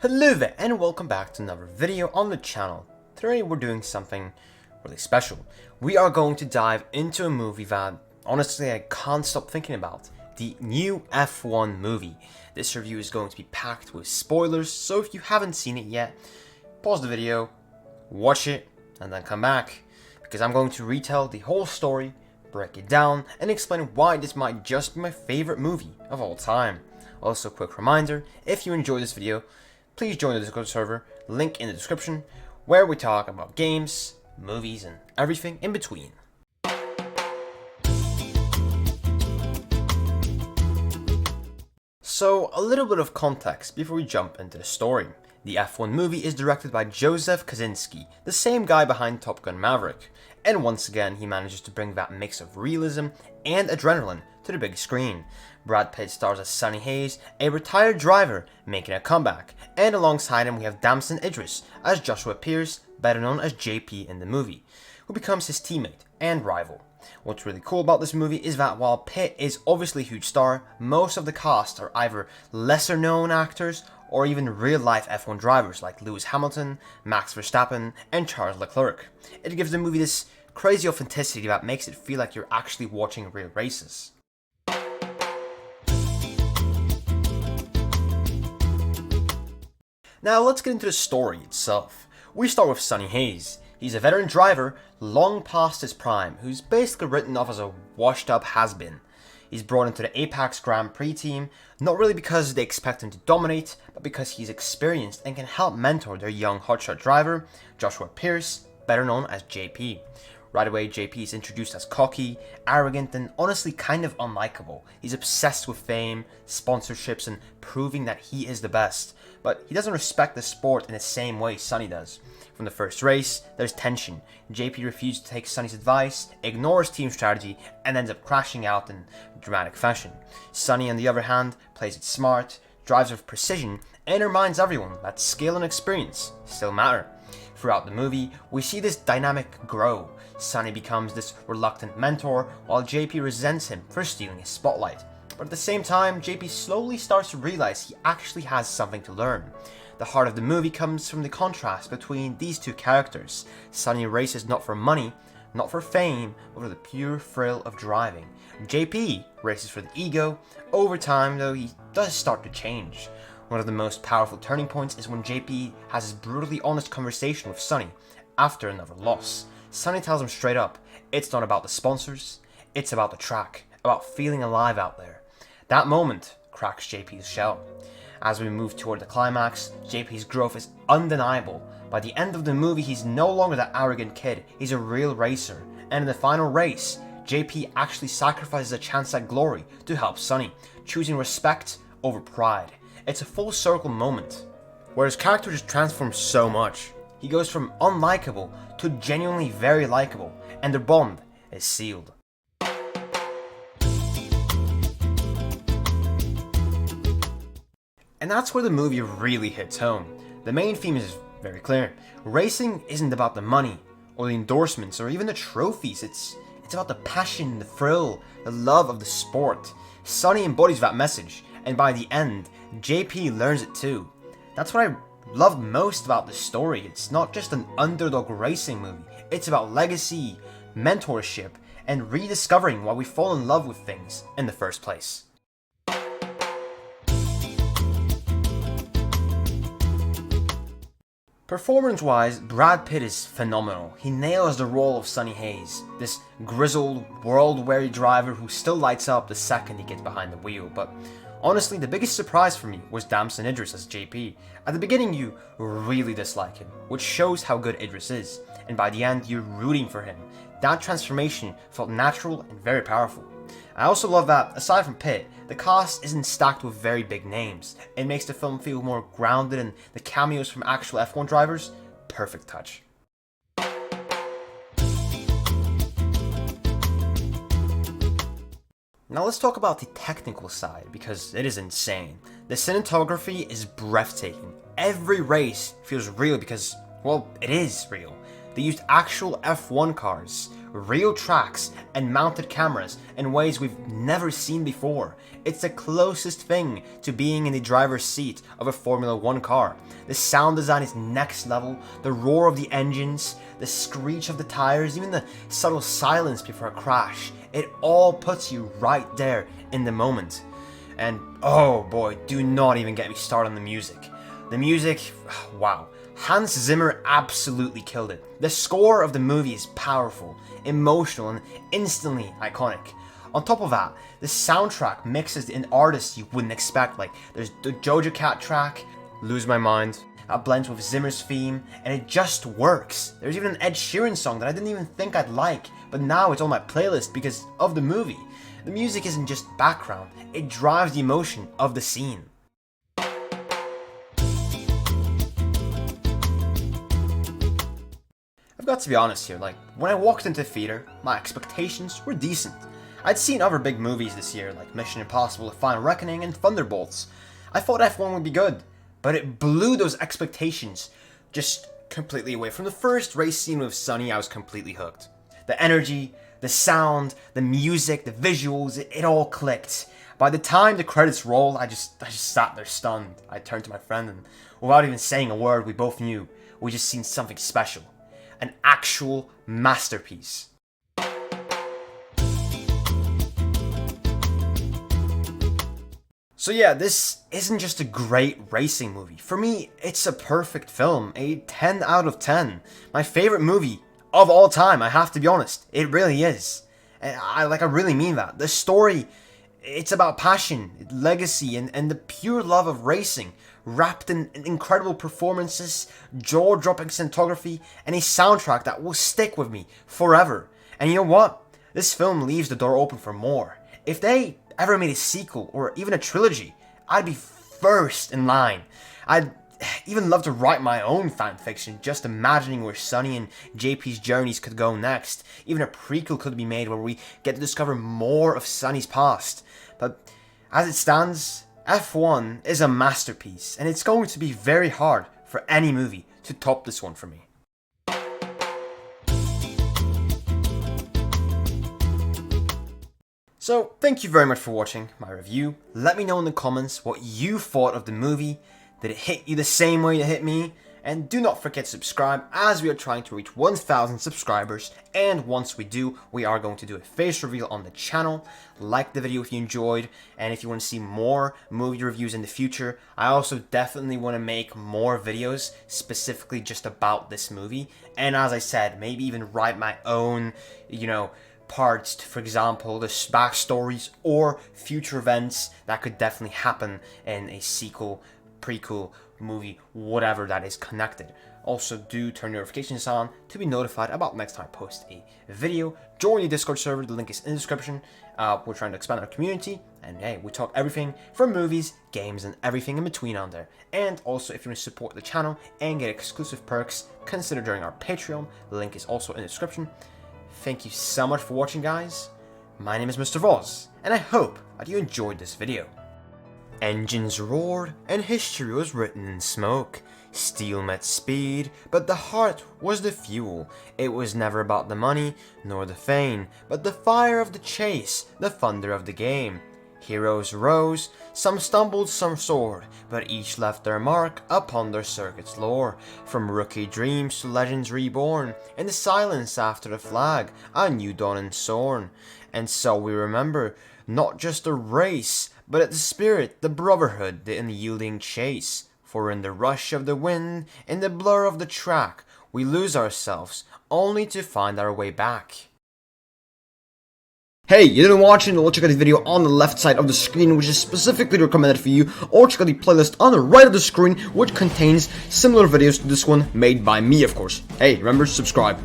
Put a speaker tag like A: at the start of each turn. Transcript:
A: Hello there and welcome back to another video on the channel. Today we're doing something really special. We are going to dive into a movie that honestly I can't stop thinking about. The new F1 movie. This review is going to be packed with spoilers, so if you haven't seen it yet, pause the video, watch it, and then come back. Because I'm going to retell the whole story, break it down, and explain why this might just be my favorite movie of all time. Also, quick reminder, if you enjoyed this video, please join the Discord server, link in the description, where we talk about games, movies, and everything in between. So, a little bit of context before we jump into the story. The F1 movie is directed by Joseph Kosinski, the same guy behind Top Gun Maverick, and once again he manages to bring that mix of realism and adrenaline to the big screen. Brad Pitt stars as Sonny Hayes, a retired driver making a comeback, and alongside him we have Damson Idris as Joshua Pierce, better known as JP in the movie, who becomes his teammate and rival. What's really cool about this movie is that while Pitt is obviously a huge star, most of the cast are either lesser known actors or even real life F1 drivers like Lewis Hamilton, Max Verstappen, and Charles Leclerc. It gives the movie this crazy authenticity that makes it feel like you're actually watching real races. Now let's get into the story itself. We start with Sonny Hayes. He's a veteran driver, long past his prime, who's basically written off as a washed up has-been. He's brought into the Apex Grand Prix team, not really because they expect him to dominate, but because he's experienced and can help mentor their young hotshot driver, Joshua Pierce, better known as JP. Right away, JP is introduced as cocky, arrogant, and honestly kind of unlikable. He's obsessed with fame, sponsorships, and proving that he is the best. But he doesn't respect the sport in the same way Sonny does. From the first race, there's tension. JP refuses to take Sonny's advice, ignores team strategy, and ends up crashing out in dramatic fashion. Sonny, on the other hand, plays it smart, drives with precision, and reminds everyone that skill and experience still matter. Throughout the movie, we see this dynamic grow. Sonny becomes this reluctant mentor, while JP resents him for stealing his spotlight. But at the same time, JP slowly starts to realize he actually has something to learn. The heart of the movie comes from the contrast between these two characters. Sonny races not for money, not for fame, but for the pure thrill of driving. JP races for the ego. Over time, though, he does start to change. One of the most powerful turning points is when JP has his brutally honest conversation with Sonny after another loss. Sonny tells him straight up, it's not about the sponsors, it's about the track, about feeling alive out there. That moment cracks JP's shell. As we move toward the climax, JP's growth is undeniable. By the end of the movie, he's no longer that arrogant kid, he's a real racer. And in the final race, JP actually sacrifices a chance at glory to help Sonny, choosing respect over pride. It's a full circle moment, where his character just transforms so much. He goes from unlikable to genuinely very likable, and their bond is sealed. And that's where the movie really hits home. The main theme is very clear. Racing isn't about the money, or the endorsements, or even the trophies. It's about the passion, the thrill, the love of the sport. Sonny embodies that message, and by the end, JP learns it too. That's what I love most about this story. It's not just an underdog racing movie. It's about legacy, mentorship, and rediscovering why we fall in love with things in the first place. Performance-wise, Brad Pitt is phenomenal. He nails the role of Sonny Hayes, this grizzled, world-weary driver who still lights up the second he gets behind the wheel. But honestly, the biggest surprise for me was Damson Idris as JP. At the beginning, you really dislike him, which shows how good Idris is, and by the end, you're rooting for him. That transformation felt natural and very powerful. I also love that, aside from Pitt, the cast isn't stacked with very big names. It makes the film feel more grounded, and the cameos from actual F1 drivers, perfect touch. Now let's talk about the technical side, because it is insane. The cinematography is breathtaking. Every race feels real because, well, it is real. They used actual F1 cars, real tracks and mounted cameras in ways we've never seen before. It's the closest thing to being in the driver's seat of a Formula 1 car. The sound design is next level, the roar of the engines, the screech of the tires, even the subtle silence before a crash. It all puts you right there in the moment. And oh boy, do not even get me started on the music. The music, wow. Hans Zimmer absolutely killed it. The score of the movie is powerful, emotional, and instantly iconic. On top of that, the soundtrack mixes in artists you wouldn't expect. Like, there's the Doja Cat track, Lose My Mind, that blends with Zimmer's theme, and it just works. There's even an Ed Sheeran song that I didn't even think I'd like, but now it's on my playlist because of the movie. The music isn't just background, it drives the emotion of the scene. I've got to be honest here, like, when I walked into theater, my expectations were decent. I'd seen other big movies this year, like Mission Impossible: The Final Reckoning and Thunderbolts. I thought F1 would be good, but it blew those expectations just completely away. From the first race scene with Sonny, I was completely hooked. The energy, the sound, the music, the visuals, it all clicked. By the time the credits rolled, I just sat there stunned. I turned to my friend and, without even saying a word, we both knew we just seen something special. An actual masterpiece. So yeah, this isn't just a great racing movie. For me, it's a perfect film, a 10 out of 10. My favorite movie of all time, I have to be honest. It really is. I really mean that. The story, it's about passion, legacy, and the pure love of racing, wrapped in incredible performances, jaw-dropping cinematography, and a soundtrack that will stick with me forever. And you know what? This film leaves the door open for more. If they ever made a sequel or even a trilogy, I'd be first in line. I'd even love to write my own fanfiction, just imagining where Sonny and JP's journeys could go next. Even a prequel could be made where we get to discover more of Sonny's past. But as it stands, F1 is a masterpiece, and it's going to be very hard for any movie to top this one for me. So, thank you very much for watching my review. Let me know in the comments what you thought of the movie. Did it hit you the same way it hit me? And do not forget to subscribe, as we are trying to reach 1,000 subscribers. And once we do, we are going to do a face reveal on the channel. Like the video if you enjoyed, and if you want to see more movie reviews in the future. I also definitely want to make more videos specifically just about this movie. And as I said, maybe even write my own, parts, for example, the backstories or future events that could definitely happen in a sequel, prequel, movie, whatever that is connected. Also, do turn notifications on to be notified about next time I post a video. Join the Discord server, the link is in the description. We're trying to expand our community, and hey, we talk everything from movies, games, and everything in between on there. And also, if you want to support the channel and get exclusive perks, consider joining our Patreon. The link is also in the description. Thank you so much for watching, guys. My name is Mr. Voz, and I hope that you enjoyed this video. Engines roared, and history was written in smoke. Steel met speed, but the heart was the fuel. It was never about the money, nor the fame, but the fire of the chase, the thunder of the game. Heroes rose, some stumbled, some soared, but each left their mark upon their circuit's lore. From rookie dreams to legends reborn, in the silence after the flag, a new dawn and soared. And so we remember, not just the race, but the spirit, the brotherhood, the unyielding chase. For in the rush of the wind, in the blur of the track, we lose ourselves, only to find our way back. Hey, you didn't watch it? Well, check out the video on the left side of the screen, which is specifically recommended for you, or check out the playlist on the right of the screen, which contains similar videos to this one, made by me, of course. Hey, remember, subscribe.